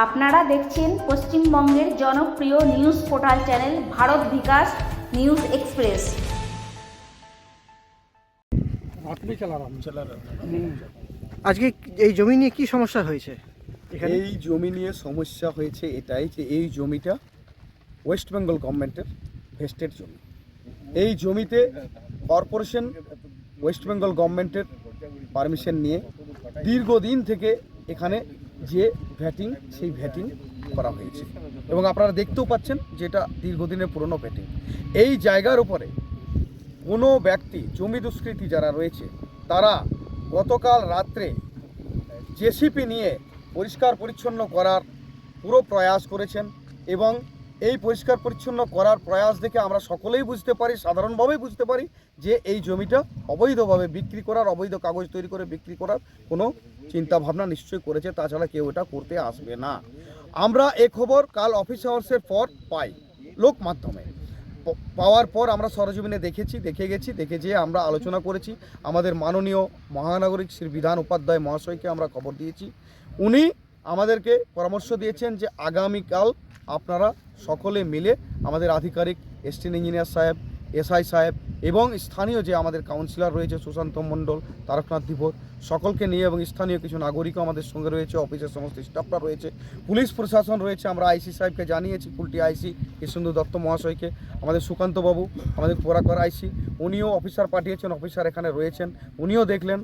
আপনারা দেখছেন পশ্চিমবঙ্গের জনপ্রিয় নিউজ পোর্টাল চ্যানেল ভারত বিকাশ নিউজ এক্সপ্রেস। আজকে এই জমি নিয়ে কি সমস্যা হয়েছে? এই জমি নিয়ে সমস্যা হয়েছে এটাই যে এই জমিটা ওয়েস্ট বেঙ্গল গভর্নমেন্টের ভেস্টেড জমি। এই জমিতে কর্পোরেশন ওয়েস্ট বেঙ্গল গভর্নমেন্টের পারমিশন নিয়ে দীর্ঘদিন থেকে এখানে যে ভ্যাটিং সেই ভ্যাটিং করা হয়েছে এবং আপনারা দেখতেও পাচ্ছেন যেটা দীর্ঘদিনের পুরনো ভ্যাটিং। এই জায়গার উপরে কোনো ব্যক্তি জমি দুষ্কৃতী যারা রয়েছে তারা গতকাল রাত্রে জেসিপি নিয়ে পরিষ্কার পরিচ্ছন্ন করার পুরো প্রয়াস করেছেন এবং এই পরিষ্কার পরিচ্ছন্ন করার প্রয়াস দেখে আমরা সকলেই বুঝতে পারি, সাধারণভাবেই বুঝতে পারি যে এই জমিটা অবৈধভাবে বিক্রি করার, অবৈধ কাগজ তৈরি করে বিক্রি করার কোনো চিন্তাভাবনা নিশ্চয়ই করেছে, তাছাড়া কেউ এটা করতে আসবে না। আমরা এ খবর কাল অফিস আওয়ার্সের পর পাই লোক মাধ্যমে। পাওয়ার পর আমরা সরজমিনে দেখে যেয়ে আমরা আলোচনা করেছি। আমাদের মাননীয় মহানাগরিক শ্রী বিধান উপাধ্যায় মহাশয়কে আমরা খবর দিয়েছি। উনি আমাদেরকে পরামর্শ দিয়েছেন যে আগামীকাল আপনারা সকলে মিলে আমাদের আধিকারিক অ্যাসিস্ট্যান্ট ইঞ্জিনিয়ার সাহেব, এসআই সাহেব এবং স্থানীয় যে আমাদের কাউন্সিলর রয়েছে সুশান্ত মণ্ডল, তারকনাথ ধীবর, সকলকে নিয়ে এবং স্থানীয় কিছু নাগরিকও আমাদের সঙ্গে রয়েছে, অফিসের সমস্ত স্টাফরা রয়েছে, পুলিশ প্রশাসন রয়েছে। আমরা আইসি সাহেবকে জানিয়েছি, কুলটি আইসি কৃষ্ণেন্দু দত্ত মহাশয়কে, আমাদের সুকান্তবাবু, আমাদের পোরাকর আইসি, উনিও অফিসার পাঠিয়েছেন, অফিসার এখানে রয়েছেন, উনিও দেখলেন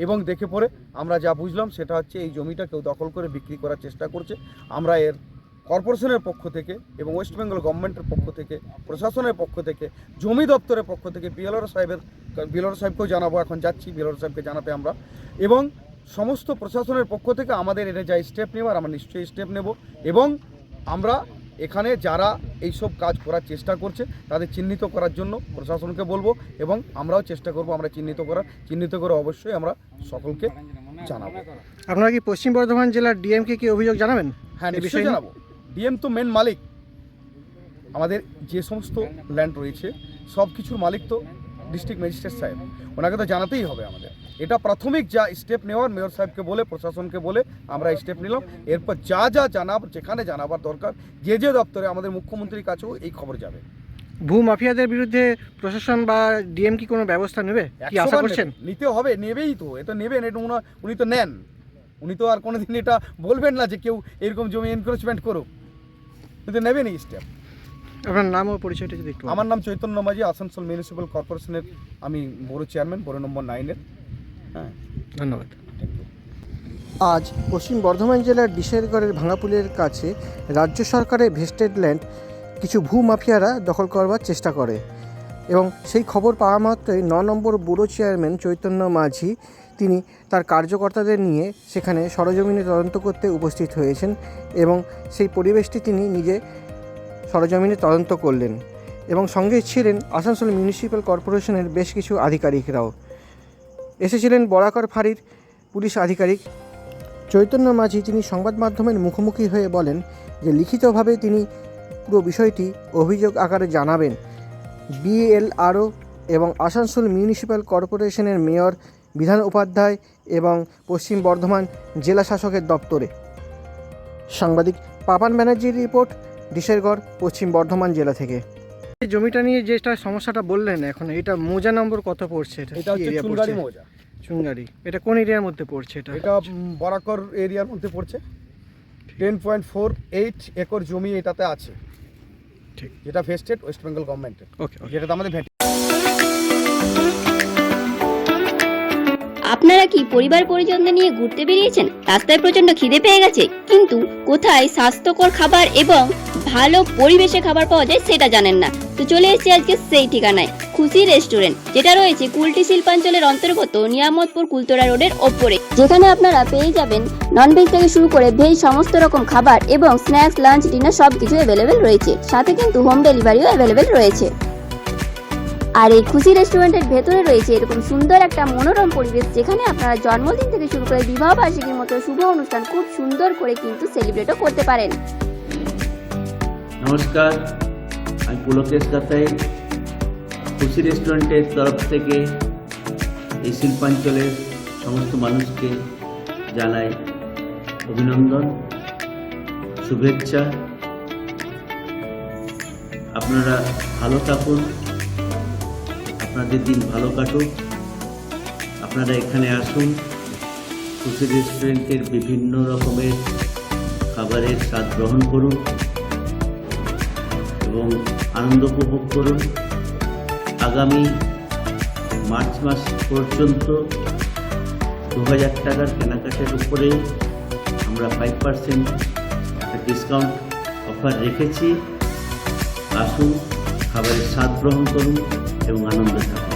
এবং দেখে পরে আমরা যা বুঝলাম সেটা হচ্ছে এই জমিটা কেউ দখল করে বিক্রি করার চেষ্টা করছে। আমরা এর কর্পোরেশনের পক্ষ থেকে এবং ওয়েস্ট বেঙ্গল গভর্নমেন্টের পক্ষ থেকে, প্রশাসনের পক্ষ থেকে, জমি দপ্তরের পক্ষ থেকে বিএলআর সাহেবকেও জানাবো, এখন যাচ্ছি বিএলআর সাহেবকে জানাতে আমরা, এবং সমস্ত প্রশাসনের পক্ষ থেকে আমাদের এটা যা স্টেপ নেওয়ার আমরা নিশ্চয়ই স্টেপ নেব এবং আমরা এখানে যারা এইসব কাজ করার চেষ্টা করছে তাদের চিহ্নিত করার জন্য প্রশাসনকে বলবো এবং আমরাও চেষ্টা করব আমরা চিহ্নিত করে অবশ্যই আমরা সকলকে জানাবো। আপনারা কি পশ্চিম বর্ধমান জেলার ডিএমকে কি অভিযোগ জানাবেন? হ্যাঁ, নিশ্চয়ই জানাবো। ডিএম তো মেন মালিক, আমাদের যে সমস্ত ল্যান্ড রয়েছে সব কিছুর মালিক তো ডিস্ট্রিক্ট ম্যাজিস্ট্রেট সাহেব, ওনাকে তো জানাতেই হবে আমাদের। এটা প্রাথমিক যা স্টেপ নেওয়ার মেয়র সাহেবকে বলে, প্রশাসনকে বলে আমরা স্টেপ নিলাম। এরপর যা যেখানে জানাবার দরকার যে দপ্তরে আমাদের মুখ্যমন্ত্রীর কাছেও এই খবর যাবে। ভূমাফিয়াদের বিরুদ্ধে প্রশাসন বা ডিএম কি কোনো ব্যবস্থা নেবে কি আশা করছেন? নিতে হবে, নেবেই তো, এটা নেবেন, এটা উনি তো নেন, উনি তো আর কোনোদিন এটা বলবেন না যে কেউ এরকম জমি এনক্রোচমেন্ট করুক, কিন্তু নেবেন এই স্টেপ। আপনার নাম ও পরিচয়টা যদি একটু। আমার নাম চৈতন্য মাঝি, আসানসোল মিউনিসিপ্যাল কর্পোরেশনের আমি বড় চেয়ারম্যান, বড় নম্বর 9-এর। হ্যাঁ, ধন্যবাদ। আজ পশ্চিম বর্ধমান জেলার ডিশেরগড়ের ভাঙাপুলের কাছে রাজ্য সরকারের ভেস্টেড ল্যান্ড কিছু ভূমাফিয়ারা দখল করবার চেষ্টা করে এবং সেই খবর পাওয়া মাত্রই 9 নম্বর ব্যুরো চেয়ারম্যান চৈতন্য মাঝি তিনি তার কার্যকর্তাদের নিয়ে সেখানে সরজমিনে তদন্ত করতে উপস্থিত হয়েছেন এবং সেই পরিবেশটি তিনি নিজে সরজমিনে তদন্ত করলেন এবং সঙ্গে ছিলেন আসানসোল মিউনিসিপ্যাল কর্পোরেশনের বেশ কিছু আধিকারিকরাও এসেছিলেন। বরাকর ফাঁড়ির পুলিশ আধিকারিক চৈতন্য মাঝি তিনি সংবাদ মাধ্যমের মুখোমুখি হয়ে বলেন যে লিখিতভাবে তিনি পুরো বিষয়টি অভিযোগ আকারে জানাবেন বিএলআরও এবং আসানসোল মিউনিসিপ্যাল কর্পোরেশনের মেয়র বিধান উপাধ্যায় এবং পশ্চিম বর্ধমান জেলা শাসকের দপ্তরে। সাংবাদিক পাপান ব্যানার্জির রিপোর্ট, ডিশেরগড়, পশ্চিম বর্ধমান জেলা থেকে। এই জমিটা নিয়ে যেটা সমস্যাটা বললেন এখন, এটা মৌজা নম্বর কত পড়ছে? এটা হচ্ছে চুনগাড়ি মৌজা। চুনগাড়ি, এটা কোন এরিয়ার মধ্যে পড়ছে? এটা বরাকর এরিয়ার মধ্যে পড়ছে। 10.48 একর জমি এটাতে আছে, ঠিক, যেটা ভেস্টেড ওয়েস্ট বেঙ্গল গভর্নমেন্টের। ওকে, যেটাতে আমাদের ভ্যাট। আপনারা কি পরিবার পরিজনদের নিয়ে ঘুরতে বেরিয়েছেন? রাস্তায় প্রচন্ড খিদে পেয়ে গেছে, কিন্তু কোথায় স্বাস্থ্যকর খাবার এবং ভালো পরিবেশে খাবার পাওয়া যায় সেটা জানেন না? তো চলে এসেছি আজকে সেই ঠিকানায়, খুশি রেস্টুরেন্ট, যেটা রয়েছে কুলটি শিল্পাঞ্চলের অন্তর্গত নিয়ামতপুর কুলতরা রোডের ওপরে, যেখানে আপনারা পেয়ে যাবেন ননভেজ থেকে শুরু করে ভেজ সমস্ত রকম খাবার এবং স্ন্যাক্স, লাঞ্চ, ডিনার সবকিছু অ্যাভেলেবেল রয়েছে, সাথে কিন্তু হোম ডেলিভারিও অ্যাভেলেবেল রয়েছে। আর এই খুশি রেস্টুরেন্টের ভেতরে রয়েছে এরকম সুন্দর একটা মনোরম পরিবেশ, যেখানে আপনারা জন্মদিন থেকে শুরু করে বিবাহ বার্ষিকীর মতো শুভ অনুষ্ঠান খুব সুন্দর করে কিন্তু সেলিব্রেটও করতে পারেন। নমস্কার, আমি পুলকেশ কাতাই। খুশি রেস্টুরেন্টের তরফ থেকে এই শিল্পাঞ্চলের সমস্ত মানুষকে জানাই অভিনন্দন। শুভেচ্ছা। আপনারা ভালো থাকুন, আপনাদের দিন ভালো কাটুক। আপনারা এখানে আসুন, খুশি রেস্টুরেন্টের বিভিন্ন রকমের খাবারের স্বাদ গ্রহণ করুন এবং আনন্দ উপভোগ করুন। আগামী মার্চ মাস পর্যন্ত 2000 টাকার কেনাকাটার উপরে আমরা 5% ডিসকাউন্ট অফার রেখেছি। আসুন, খাবারের স্বাদ গ্রহণ করুন এবং আনন্দ থাকুন।